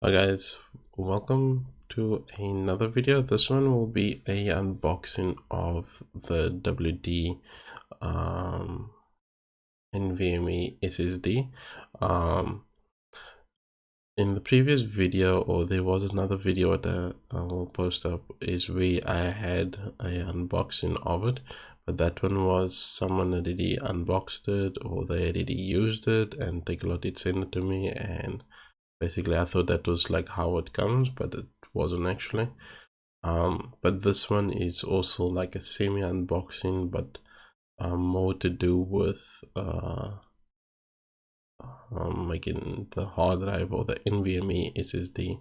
Hi guys, welcome to another video. This one will be a unboxing of the WD NVMe SSD. In the previous video, or there was another video that I will post up, is where I had a unboxing of it, but that one was someone already unboxed it, or they already used it, and Takealot did send it to me, and basically I thought that was like how it comes, but it wasn't actually. But this one is also like a semi unboxing, but more to do with making the hard drive, or the NVMe SSD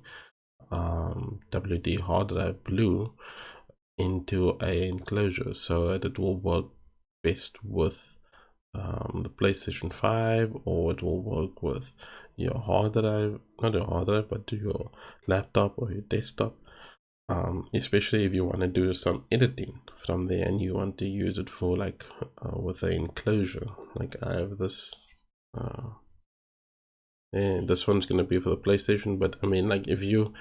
WD hard drive blue into a enclosure so that it will work best with the PlayStation 5, or it will work with your hard drive, not your hard drive, but your laptop or your desktop, especially if you want to do some editing from there and you want to use it for like with the enclosure. Like I have this and this one's going to be for the PlayStation, but I mean, like if you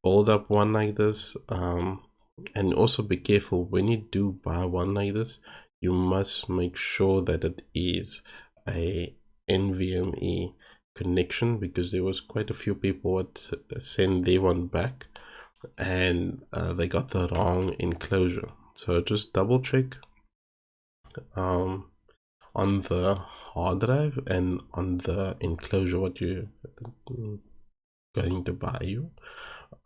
hold up one like this, and also be careful when you do buy one like this, you must make sure that it is a NVMe connection, because there was quite a few people that send their one back and they got the wrong enclosure. So just double check on the hard drive and on the enclosure what you're going to buy you.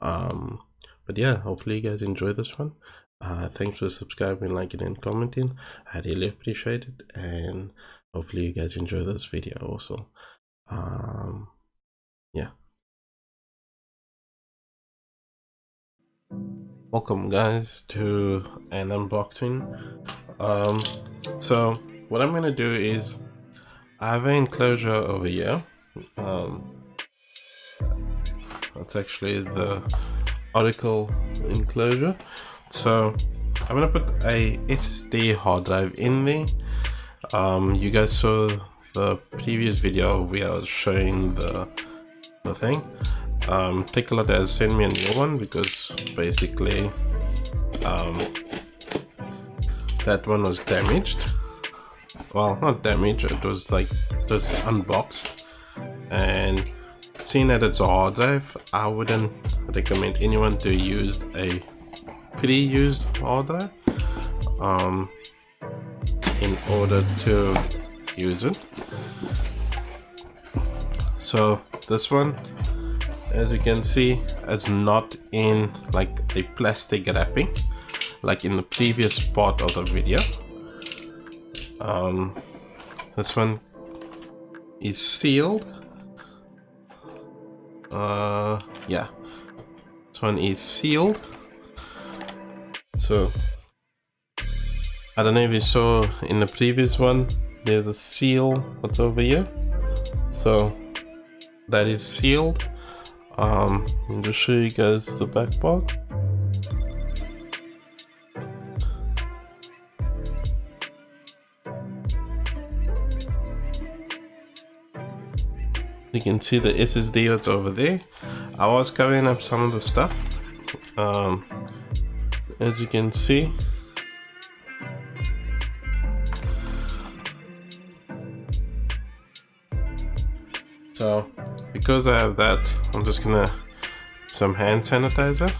But yeah, hopefully you guys enjoy this one. Thanks for subscribing, liking, and commenting. I really appreciate it, and hopefully you guys enjoy this video also. Yeah, welcome guys to an unboxing. So what I'm gonna do is I have an enclosure over here. That's actually the Orico enclosure. So I'm gonna put a SSD hard drive in there. You guys saw the previous video where I was showing the thing. Takealot has sent me a new one because basically that one was damaged. Well, not damaged, it was like just unboxed, and seeing that it's a hard drive, I wouldn't recommend anyone to use a pre-used hard drive in order to use it. So this one, as you can see, is not in like a plastic wrapping like in the previous part of the video. This one is sealed. Yeah, this one is sealed. So I don't know if you saw in the previous one, there's a seal what's over here, so that is sealed. I'll just show you guys the back part. You can see the SSD that's over there. I was covering up some of the stuff. As you can see, so because I have that, I'm just gonna some hand sanitizer.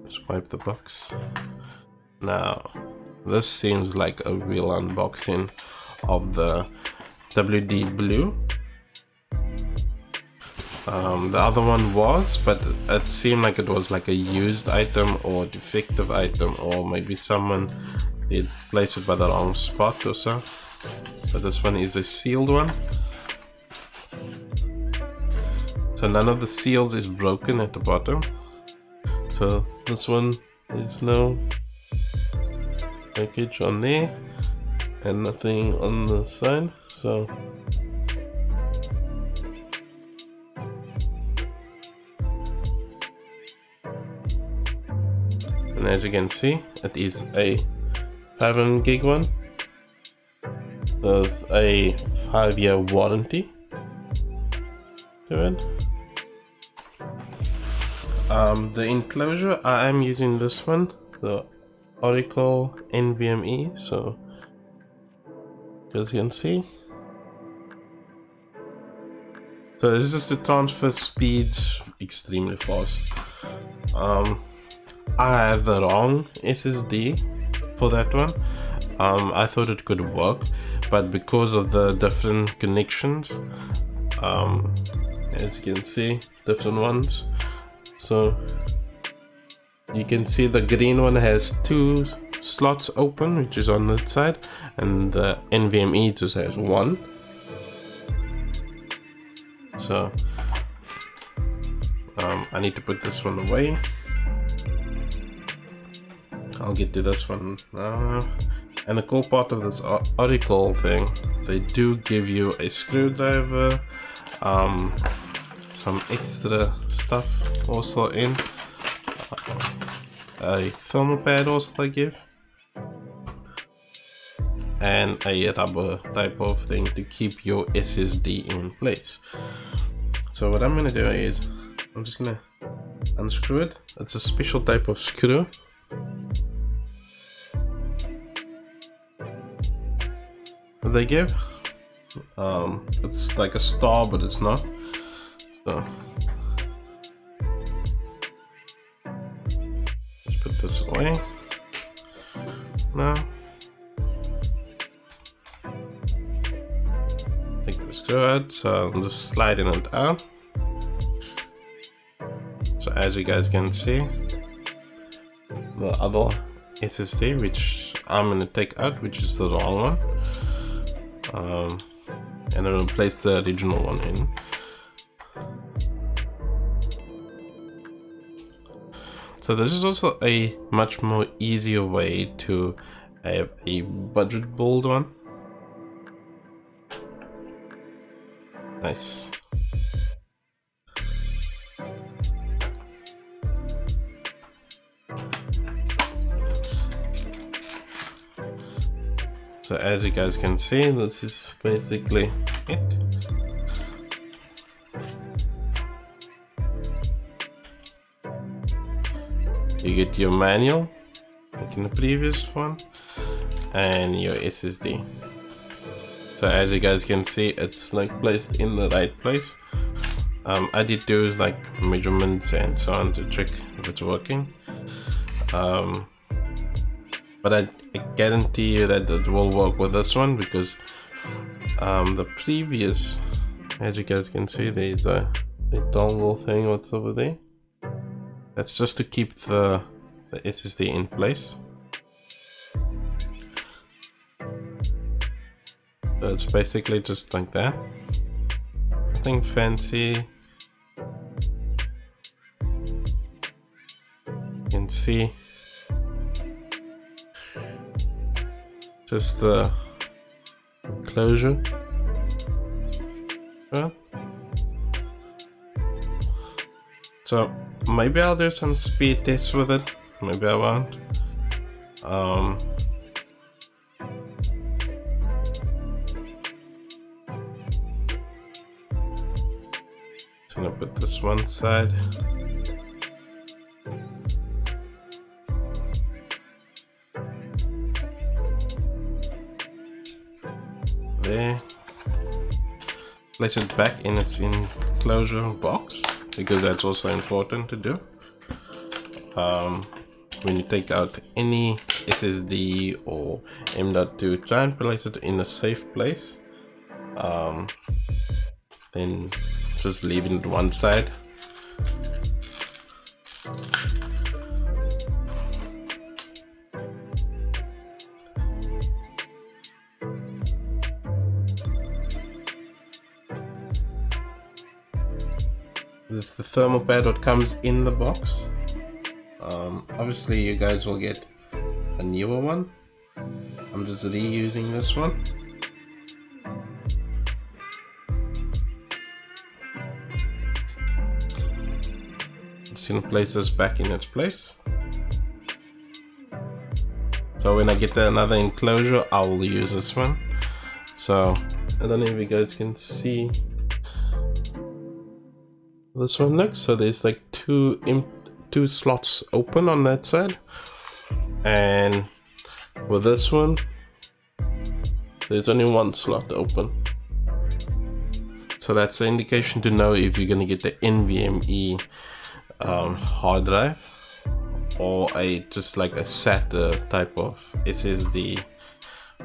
Just wipe the box. Now this seems like a real unboxing of the WD blue. The other one was, but it seemed like it was like a used item or defective item, or maybe someone did place it by the wrong spot or so. But this one is a sealed one, so none of the seals is broken at the bottom. So this one is no package on there and nothing on the side. So and as you can see, it is a 500 gig one with a 5-year warranty. to it. The enclosure, I am using this one, the Orico NVMe, so as you can see. So this is the transfer speeds extremely fast. I have the wrong SSD for that one. I thought it could work, but because of the different connections, as you can see, different ones. So you can see the green one has 2 slots open, which is on that side, and the NVMe just has 1. So I need to put this one away. I'll get to this one now. And the cool part of this Orico thing, they do give you a screwdriver, some extra stuff also in, a thermal pad also they give, and a rubber type of thing to keep your SSD in place. So what I'm gonna do is I'm just gonna unscrew it. It's a special type of screw. What they give, it's like a star, but it's not. So just put this away now. Take the screw out, so I'm just sliding it out. So as you guys can see, the other SSD, which I'm gonna take out, which is the wrong one, and I'll replace the original one in. So this is also a much more easier way to have a budget build one. Nice. So as you guys can see, this is basically it. You get your manual, like in the previous one, and your SSD. So as you guys can see, it's like placed in the right place. I did do like measurements and so on to check if it's working. But I guarantee you that it will work with this one, because the previous, as you guys can see, there's a dongle thing what's over there. That's just to keep the SSD in place. So it's basically just like that. Nothing fancy. You can see just the enclosure. Yeah. So maybe I'll do some speed tests with it. Maybe I won't. Just gonna put this one side. There. Place it back in its enclosure box, because that's also important to do. When you take out any SSD or M.2, try and place it in a safe place. Then just leave it to one side. This is the thermal pad that comes in the box. Obviously you guys will get a newer one. I'm just reusing this one. Just gonna place this back in its place. So when I get another enclosure, I will use this one. So I don't know if you guys can see. this one looks. So there's like two slots open on that side, and with this one there's only one slot open. So that's the indication to know if you're going to get the NVMe hard drive or just like a SATA type of SSD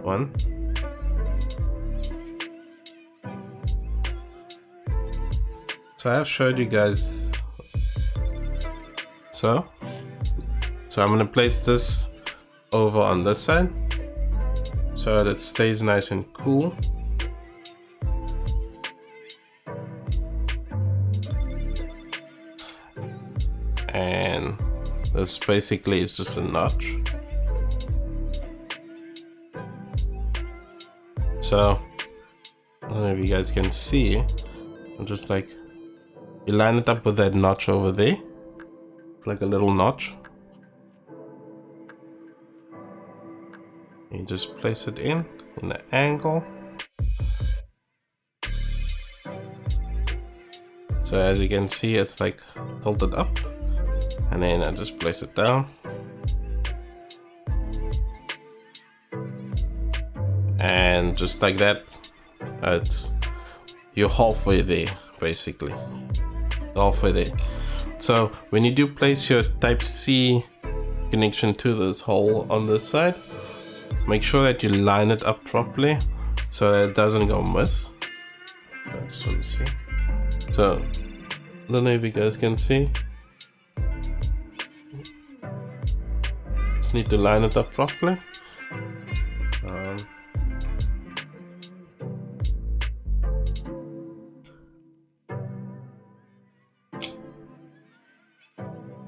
one. So I have showed you guys. So I'm going to place this over on this side so that it stays nice and cool. And this basically is just a notch. So I don't know if you guys can see, I'm just like, you line it up with that notch over there. It's like a little notch. You just place it in an angle. So as you can see, it's like tilted up, and then I just place it down. And just like that, you're halfway there, basically. Halfway there. So when you do place your Type-C connection to this hole on this side, make sure that you line it up properly so that it doesn't go miss. I just want to see. So I don't know if you guys can see. Just need to line it up properly.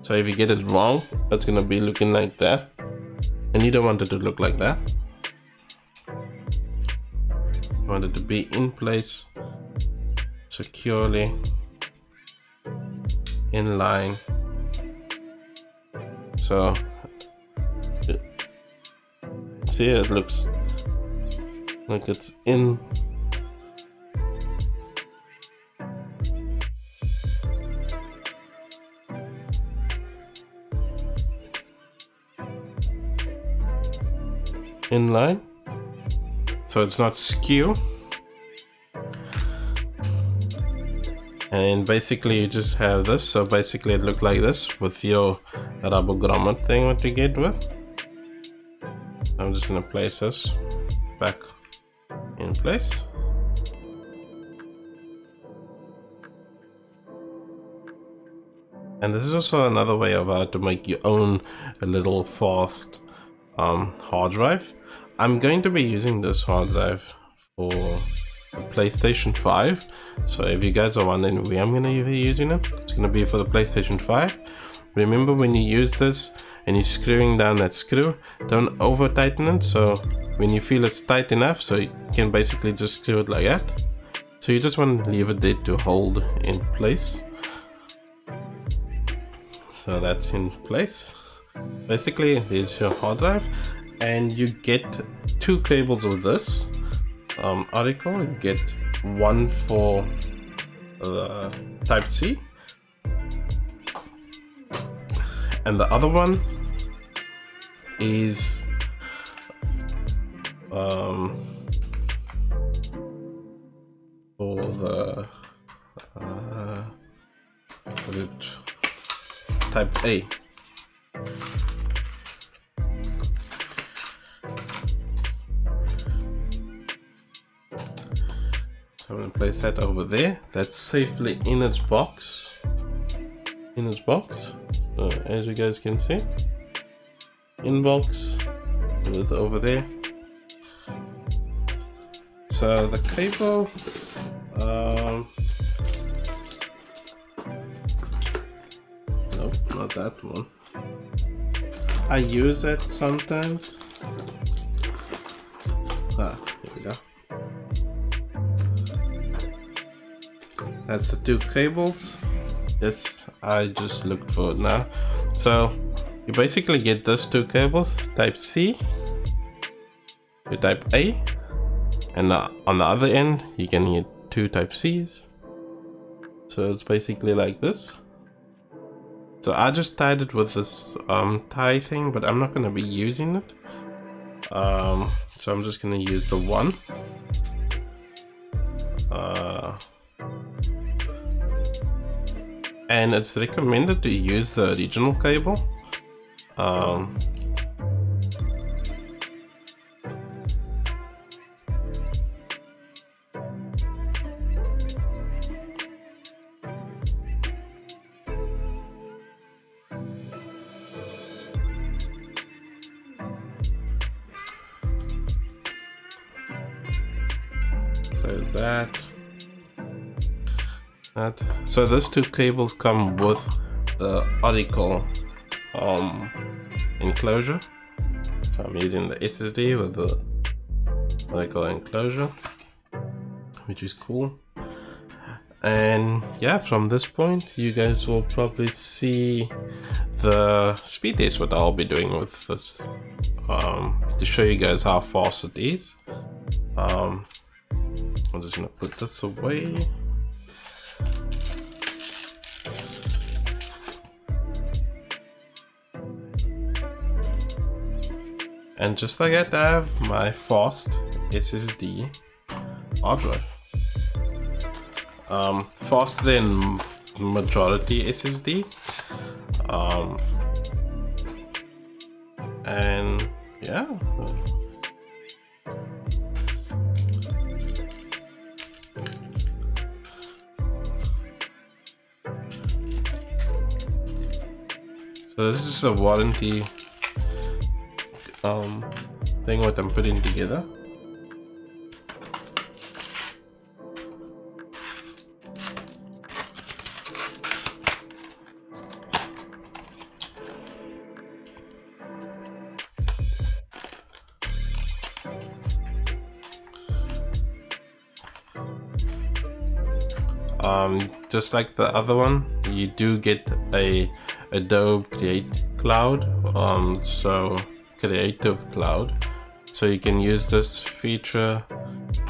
So if you get it wrong, it's gonna be looking like that, and you don't want it to look like that. You want it to be in place securely, in line. So see, it looks like it's in. In line, so it's not skew. And basically you just have this, so basically it looked like this with your rubber grommet thing what you get with. I'm just gonna place this back in place. And this is also another way of how to make your own a little fast hard drive. I'm going to be using this hard drive for the PlayStation 5. So if you guys are wondering where I'm going to be using it, it's going to be for the PlayStation 5. Remember, when you use this and you're screwing down that screw, don't over tighten it. So when you feel it's tight enough, so you can basically just screw it like that. So you just want to leave it there to hold in place. So that's in place. Basically, there's your hard drive, and you get two cables of this Orico. You get one for the Type-C, and the other one is for the Type-A. So I'm going to place that over there. That's safely in its box. So as you guys can see, in box, put it over there. So the cable, nope, not that one. I use it sometimes. Here we go. That's the two cables. Yes, I just looked for it now. So you basically get those two cables, Type-C, your Type-A, and on the other end you can get two Type-Cs, So it's basically like this. So I just tied it with this tie thing, but I'm not going to be using it. So I'm just going to use the one. And it's recommended to use the original cable. There's that. So those two cables come with the Orico enclosure. So I'm using the SSD with the Orico enclosure, which is cool. And yeah, from this point you guys will probably see the speed test what I'll be doing with this, to show you guys how fast it is. I'm just gonna put this away. And just like that, I have my fast SSD hard drive. Faster than majority SSD. And yeah. So this is a warranty thing what I'm putting together. Just like the other one, you do get a Adobe Create Cloud, so Creative Cloud, so you can use this feature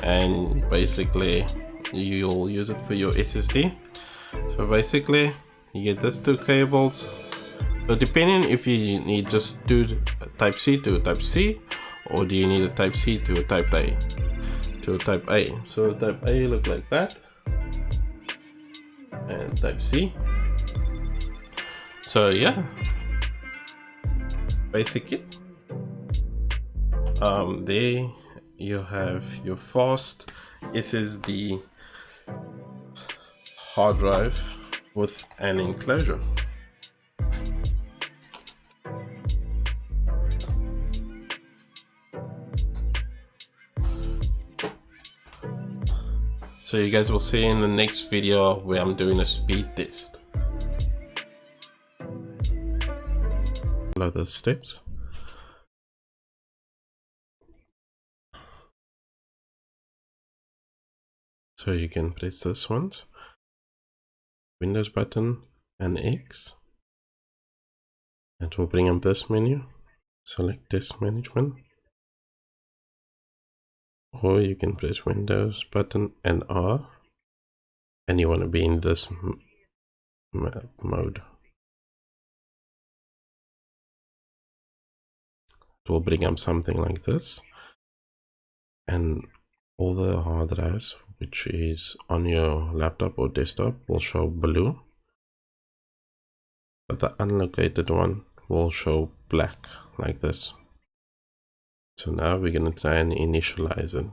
and basically you'll use it for your SSD. So basically you get these two cables. So depending if you need just do type C to type C, or do you need a type C to a type A to a type A. So type A look like that, and type C. So yeah, basically there you have your fast SSD hard drive with an enclosure. So you guys will see in the next video where I'm doing a speed test. Follow the steps. So you can press this one, Windows button and X. It will bring up this menu. Select Disk Management. Or you can press Windows button and R. And you want to be in this mode. It will bring up something like this. And all the hard drives which is on your laptop or desktop will show blue, but the unlocated one will show black like this. So now we're going to try and initialize it.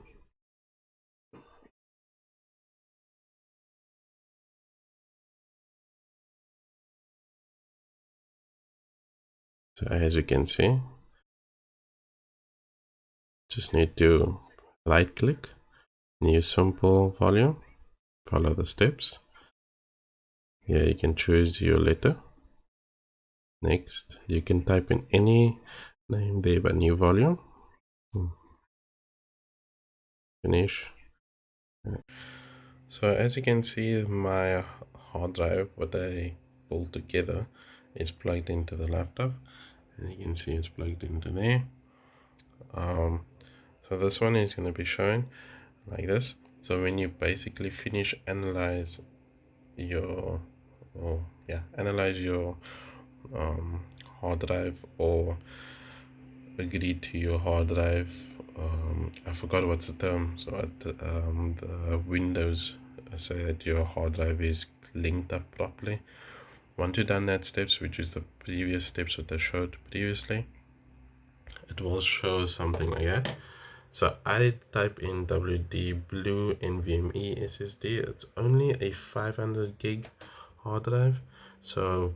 So as you can see, just need to right click, new simple volume, follow the steps. Here you can choose your letter. Next, you can type in any name there but new volume. Finish. So as you can see, my hard drive, what I pulled together, is plugged into the laptop, and you can see it's plugged into there. So this one is going to be shown like this. So when you basically finish analyze your, or yeah, analyze your um, hard drive, or agree to your hard drive. I forgot what's the term. So the Windows say that your hard drive is linked up properly. Once you've done that steps, which is the previous steps that I showed previously, it will show something like that. So I type in WD Blue NVMe SSD. It's only a 500 gig hard drive, so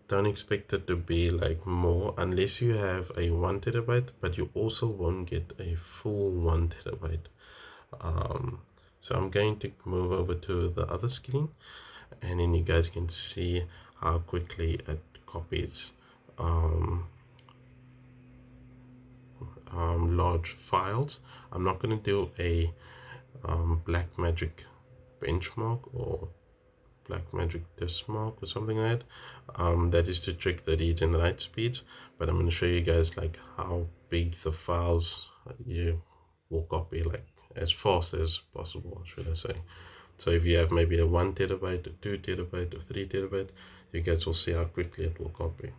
don't expect it to be like more unless you have a 1 TB, but you also won't get a full 1 TB. So I'm going to move over to the other screen, and then you guys can see how quickly it copies large files. I'm not going to do a black magic benchmark or black magic disk mark or something like that. That is to trick the read and write speeds, but I'm going to show you guys like how big the files you will copy, like as fast as possible, should I say. So if you have maybe a 1 TB, a 2 TB, or 3 TB, you guys will see how quickly it will copy.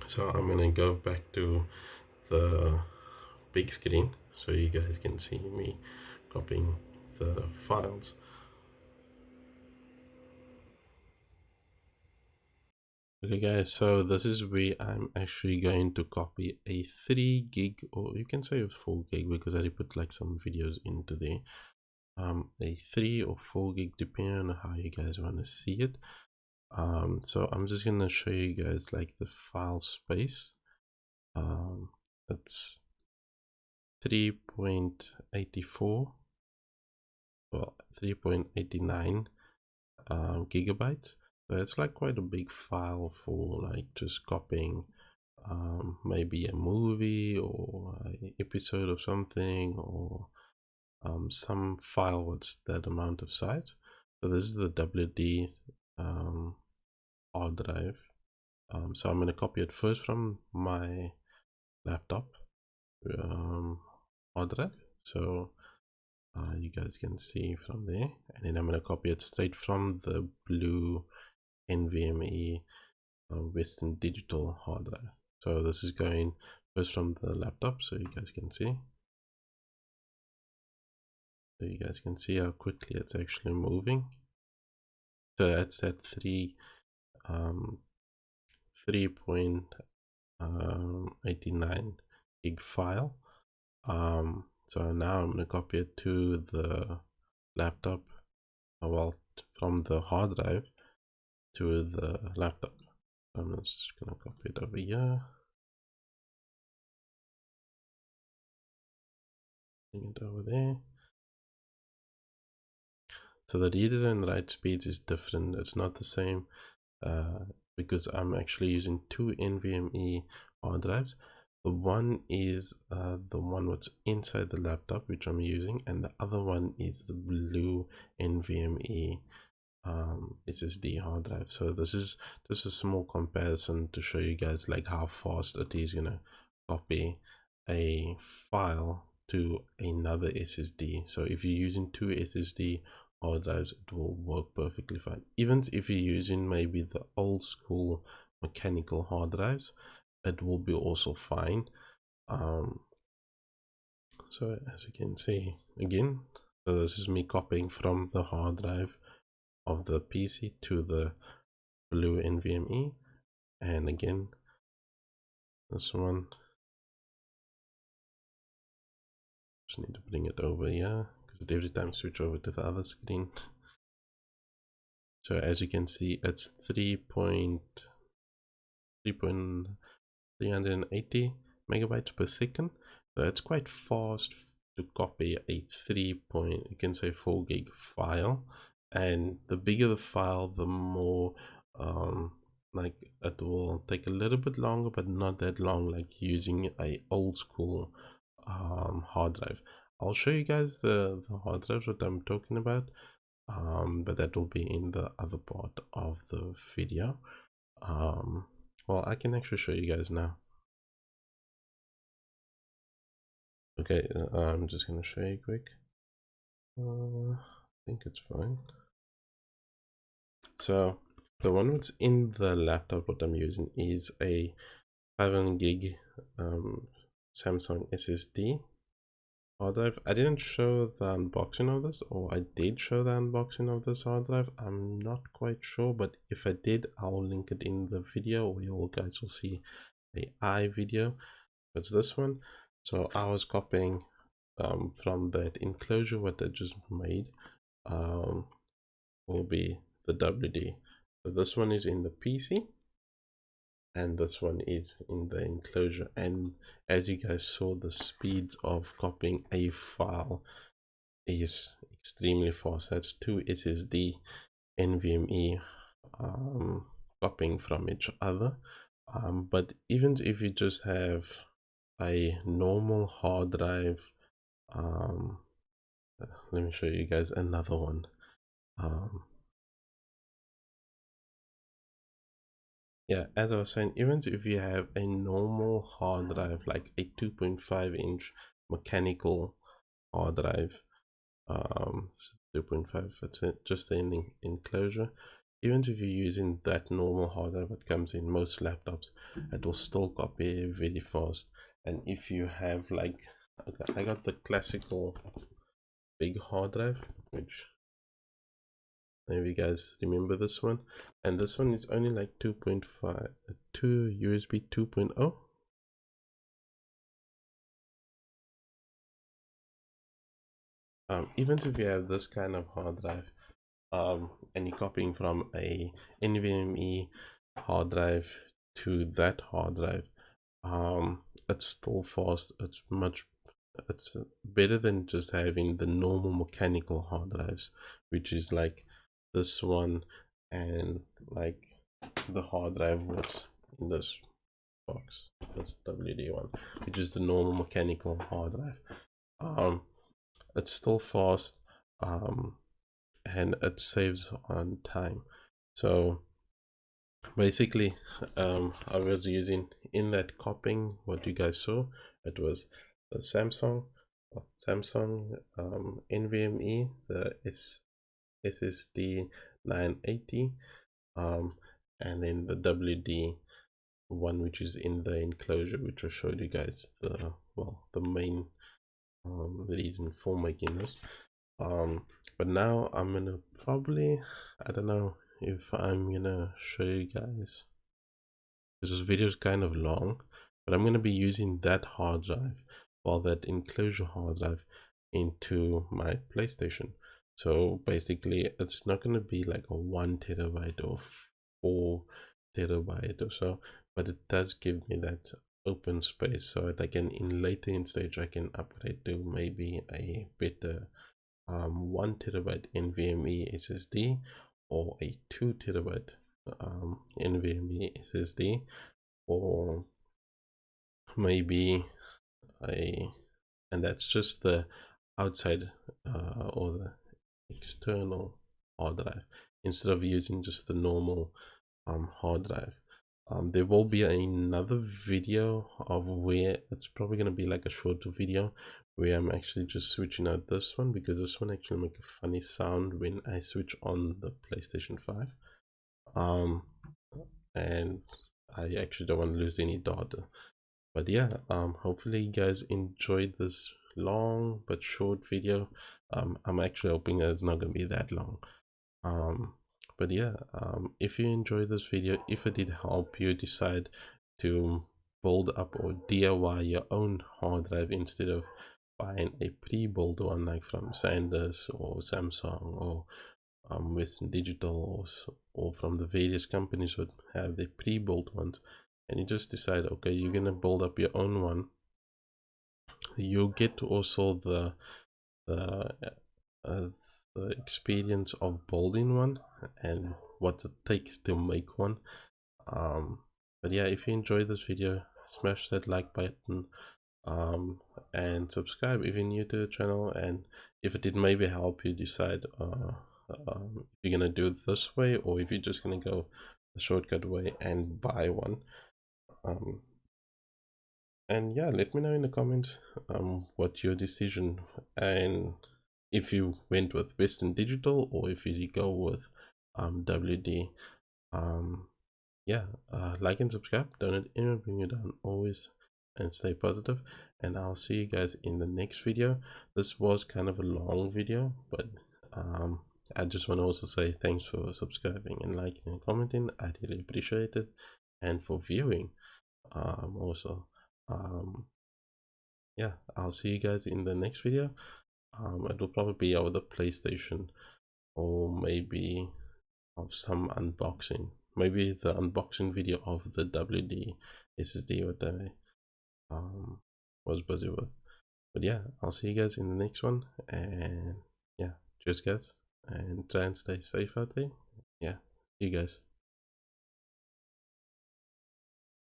So I'm going to go back to the big screen so you guys can see me copying the files. Okay guys, so this is where I'm actually going to copy a 3 gig, or you can say it's 4 gig because I put like some videos into there. A 3 or 4 gig depending on how you guys want to see it. So I'm just gonna show you guys like the file space. It's 3.84, well 3.89 gigabytes. So it's like quite a big file for like just copying maybe a movie or an episode of something, or some file with that amount of size. So this is the WD hard drive. So I'm going to copy it first from my laptop hard drive. So you guys can see from there, and then I'm going to copy it straight from the blue NVMe Western Digital hard drive. So this is going first from the laptop, so you guys can see. So you guys can see how quickly it's actually moving. So that's that 3.89 gig file. So now I'm gonna copy it to the laptop. Well, from the hard drive to the laptop. So I'm just gonna copy it over here. Bring it over there. So the read and write speeds is different. It's not the same because I'm actually using two NVMe hard drives. The one is the one what's inside the laptop, which I'm using, and the other one is the blue NVMe SSD hard drive. So this is just a small comparison to show you guys like how fast it is gonna copy a file to another SSD. So if you're using two SSD hard drives, it will work perfectly fine. Even if you're using maybe the old school mechanical hard drives, it will be also fine. So as you can see again, so this is me copying from the hard drive of the PC to the blue NVMe, and again this one just need to bring it over here because every time switch over to the other screen. So as you can see, it's 3.380 megabytes per second, so it's quite fast to copy a 3 point, you can say 4 gig file. And the bigger the file, the more like it will take a little bit longer, but not that long, like using a old school hard drive. I'll show you guys the hard drives what I'm talking about, but that will be in the other part of the video. Well, I can actually show you guys now. Okay, I'm just gonna show you quick. I think it's fine. So the one that's in the laptop what I'm using is a 500 gig Samsung SSD hard drive. I didn't show the unboxing of this, or I did show the unboxing of this hard drive. I'm not quite sure, but if I did, I'll link it in the video, or you guys will see a video. It's this one. So I was copying from that enclosure what I just made. Will be the WD. So this one is in the PC, and this one is in the enclosure. And as you guys saw, the speed of copying a file is extremely fast. That's 2 SSD NVMe copying from each other. But even if you just have a normal hard drive, let me show you guys another one. Yeah, as I was saying, even if you have a normal hard drive, like a 2.5-inch mechanical hard drive, 2.5, that's it, just an enclosure. Even if you're using that normal hard drive that comes in most laptops, it will still copy very fast. And if you have like, okay, I got the classical big hard drive, which maybe you guys remember this one, and this one is only like 2.5 to USB 2.0. Even if you have this kind of hard drive, and you're copying from a NVMe hard drive to that hard drive, it's still fast. It's better than just having the normal mechanical hard drives, which is like this one, and like the hard drive was in this box, this WD one, which is the normal mechanical hard drive. It's still fast, and it saves on time. So basically, I was using in that copying what you guys saw, it was the Samsung NVMe, the SSD 980, and then the WD one, which is in the enclosure, which I showed you guys the main reason for making this. But now I'm gonna probably, I don't know if I'm gonna show you guys, because this video is kind of long, but I'm gonna be using that hard drive, while that enclosure hard drive, into my PlayStation. So basically it's not gonna be like a 1 terabyte or 4 terabyte or so, but it does give me that open space so that I can, in later in stage, I can upgrade to maybe a better 1 terabyte NVMe SSD, or a 2 terabyte NVMe SSD, or maybe and that's just the outside or the external hard drive, instead of using just the normal hard drive. There will be another video of where it's probably going to be like a shorter video, where I'm actually just switching out this one, because this one actually makes a funny sound when I switch on the PlayStation 5. And I actually don't want to lose any data. But yeah, hopefully you guys enjoyed this long but short video. I'm actually hoping that it's not going to be that long. But yeah, if you enjoyed this video, if it did help you decide to build up or DIY your own hard drive instead of buying a pre-built one like from Sanders or Samsung or Western Digital, or from the various companies would have the pre-built ones, and you just decide, okay, you're gonna build up your own one, you get also the uh, the experience of building one and what it takes to make one. But yeah, if you enjoyed this video, smash that like button, and subscribe if you're new to the channel. And if it did maybe help you decide if you're gonna do it this way, or if you're just gonna go the shortcut way and buy one. And yeah, let me know in the comments what your decision, and if you went with Western Digital, or if you go with WD. Yeah, like and subscribe. Don't let anyone bring you down always, and stay positive. And I'll see you guys in the next video. This was kind of a long video, but I just want to also say thanks for subscribing and liking and commenting. I really appreciate it, and for viewing also. Yeah, I'll see you guys in the next video. It will probably be over the PlayStation, or maybe of some unboxing. Maybe the unboxing video of the WD SSD what I was busy with. But yeah, I'll see you guys in the next one. And yeah, cheers guys. And try and stay safe out there. Yeah, see you guys.